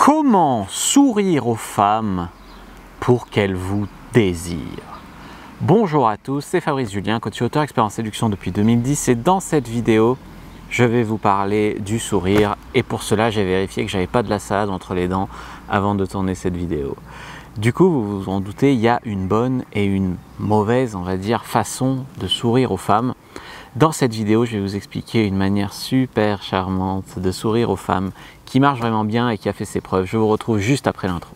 Comment sourire aux femmes pour qu'elles vous désirent? Bonjour à tous, c'est Fabrice Julien, coach et auteur expert en séduction depuis 2010 et dans cette vidéo, je vais vous parler du sourire et pour cela, j'ai vérifié que j'avais pas de la salade entre les dents avant de tourner cette vidéo. Du coup, vous vous en doutez, il y a une bonne et une mauvaise, on va dire, façon de sourire aux femmes. Dans cette vidéo, je vais vous expliquer une manière super charmante de sourire aux femmes qui marche vraiment bien et qui a fait ses preuves. Je vous retrouve juste après l'intro.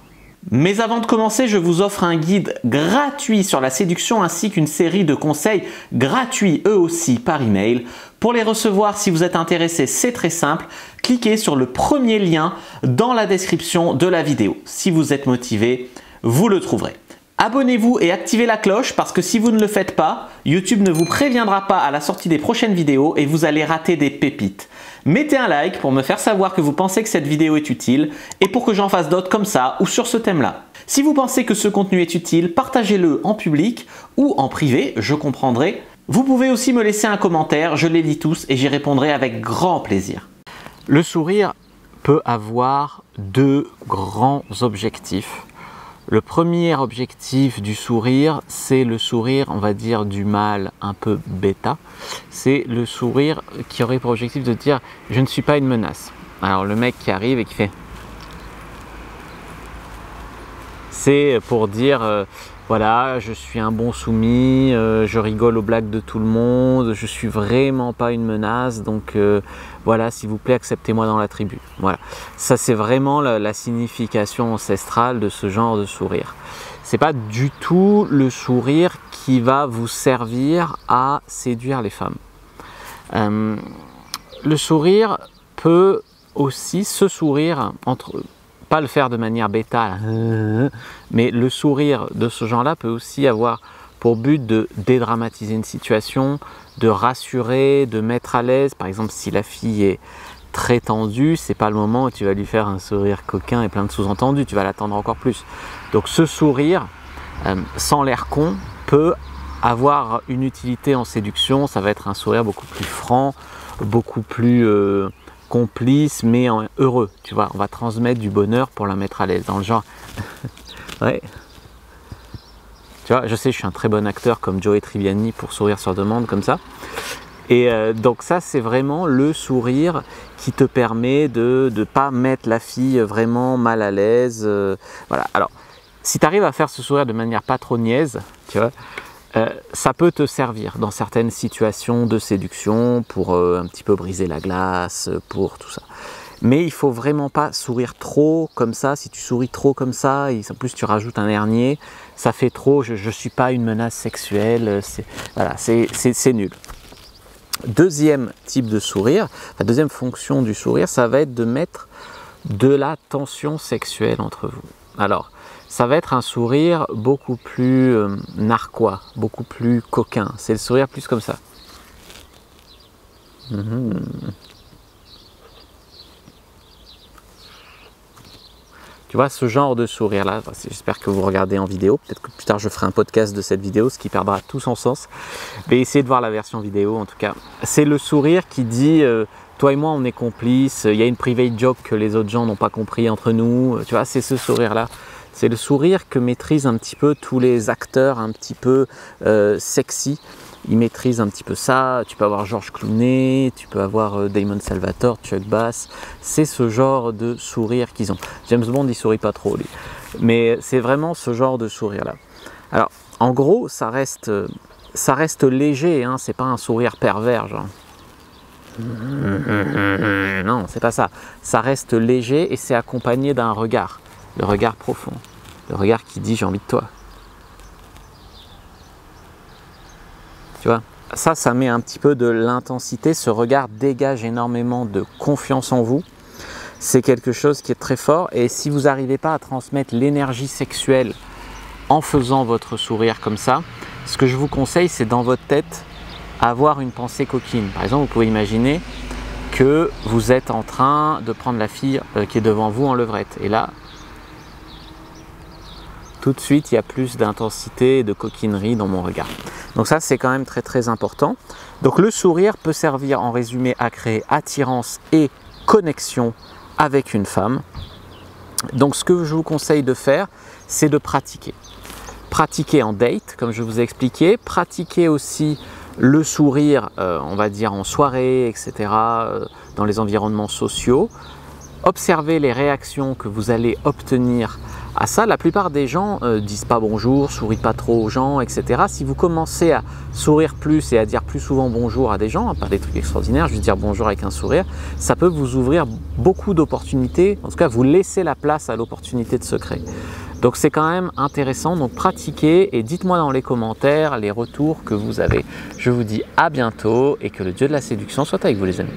Mais avant de commencer, je vous offre un guide gratuit sur la séduction ainsi qu'une série de conseils gratuits eux aussi par email. Pour les recevoir, si vous êtes intéressé, c'est très simple. Cliquez sur le premier lien dans la description de la vidéo. Si vous êtes motivé, vous le trouverez. Abonnez-vous et activez la cloche parce que si vous ne le faites pas, YouTube ne vous préviendra pas à la sortie des prochaines vidéos et vous allez rater des pépites. Mettez un like pour me faire savoir que vous pensez que cette vidéo est utile et pour que j'en fasse d'autres comme ça ou sur ce thème-là. Si vous pensez que ce contenu est utile, partagez-le en public ou en privé, je comprendrai. Vous pouvez aussi me laisser un commentaire, je les lis tous et j'y répondrai avec grand plaisir. Le sourire peut avoir deux grands objectifs. Le premier objectif du sourire, c'est le sourire, on va dire, du mâle un peu bêta. C'est le sourire qui aurait pour objectif de dire « je ne suis pas une menace ». Alors le mec qui arrive et qui fait… C'est pour dire voilà, je suis un bon soumis, je rigole aux blagues de tout le monde, je suis vraiment pas une menace, donc voilà, s'il vous plaît, acceptez-moi dans la tribu. Voilà, ça c'est vraiment la signification ancestrale de ce genre de sourire. C'est pas du tout le sourire qui va vous servir à séduire les femmes. Le sourire peut aussi, ce sourire entre pas le faire de manière bêta, mais le sourire de ce genre-là peut aussi avoir pour but de dédramatiser une situation, de rassurer, de mettre à l'aise. Par exemple, si la fille est très tendue, c'est pas le moment où tu vas lui faire un sourire coquin et plein de sous-entendus, tu vas l'attendre encore plus. Donc ce sourire, sans l'air con, peut avoir une utilité en séduction. Ça va être un sourire beaucoup plus franc, beaucoup plus complice mais heureux, tu vois, on va transmettre du bonheur pour la mettre à l'aise, dans le genre ouais, tu vois, je sais, je suis un très bon acteur comme Joey Tribbiani pour sourire sur demande comme ça, et donc ça c'est vraiment le sourire qui te permet de ne pas mettre la fille vraiment mal à l'aise, voilà. Alors si tu arrives à faire ce sourire de manière pas trop niaise, tu vois, ça peut te servir dans certaines situations de séduction pour un petit peu briser la glace, pour tout ça. Mais il faut vraiment pas sourire trop comme ça. Si tu souris trop comme ça, et en plus tu rajoutes un air niais, ça fait trop, je suis pas une menace sexuelle, voilà, c'est nul. Deuxième type de sourire, la deuxième fonction du sourire, ça va être de mettre de la tension sexuelle entre vous. Alors, ça va être un sourire beaucoup plus narquois, beaucoup plus coquin. C'est le sourire plus comme ça. Tu vois, ce genre de sourire-là, j'espère que vous regardez en vidéo. Peut-être que plus tard, je ferai un podcast de cette vidéo, ce qui perdra tout son sens. Mais essayez de voir la version vidéo, en tout cas. C'est le sourire qui dit toi et moi, on est complices. Il y a une private joke que les autres gens n'ont pas compris entre nous. Tu vois, c'est ce sourire-là. C'est le sourire que maîtrisent un petit peu tous les acteurs un petit peu sexy. Ils maîtrisent un petit peu ça. Tu peux avoir George Clooney, tu peux avoir Damon Salvatore, Chuck Bass. C'est ce genre de sourire qu'ils ont. James Bond, il sourit pas trop, lui. Mais c'est vraiment ce genre de sourire-là. Alors, en gros, ça reste léger, hein. C'est pas un sourire pervers, genre. Non, c'est pas ça. Ça reste léger et c'est accompagné d'un regard. Le regard profond, le regard qui dit « j'ai envie de toi ». Tu vois, ça met un petit peu de l'intensité, ce regard dégage énormément de confiance en vous. C'est quelque chose qui est très fort et si vous n'arrivez pas à transmettre l'énergie sexuelle en faisant votre sourire comme ça, ce que je vous conseille, c'est dans votre tête, avoir une pensée coquine. Par exemple, vous pouvez imaginer que vous êtes en train de prendre la fille qui est devant vous en levrette. Et là, tout de suite, il y a plus d'intensité et de coquinerie dans mon regard. Donc ça, c'est quand même très très important. Donc le sourire peut servir en résumé à créer attirance et connexion avec une femme. Donc ce que je vous conseille de faire, c'est de pratiquer. Pratiquer en date, comme je vous ai expliqué, pratiquer aussi le sourire, on va dire en soirée, etc., dans les environnements sociaux. Observez les réactions que vous allez obtenir à ça. La plupart des gens disent pas bonjour, sourient pas trop aux gens, etc. Si vous commencez à sourire plus et à dire plus souvent bonjour à des gens, pas des trucs extraordinaires, juste dire bonjour avec un sourire, ça peut vous ouvrir beaucoup d'opportunités. En tout cas, vous laissez la place à l'opportunité de se créer. Donc c'est quand même intéressant, donc pratiquez et dites-moi dans les commentaires les retours que vous avez. Je vous dis à bientôt et que le dieu de la séduction soit avec vous les amis.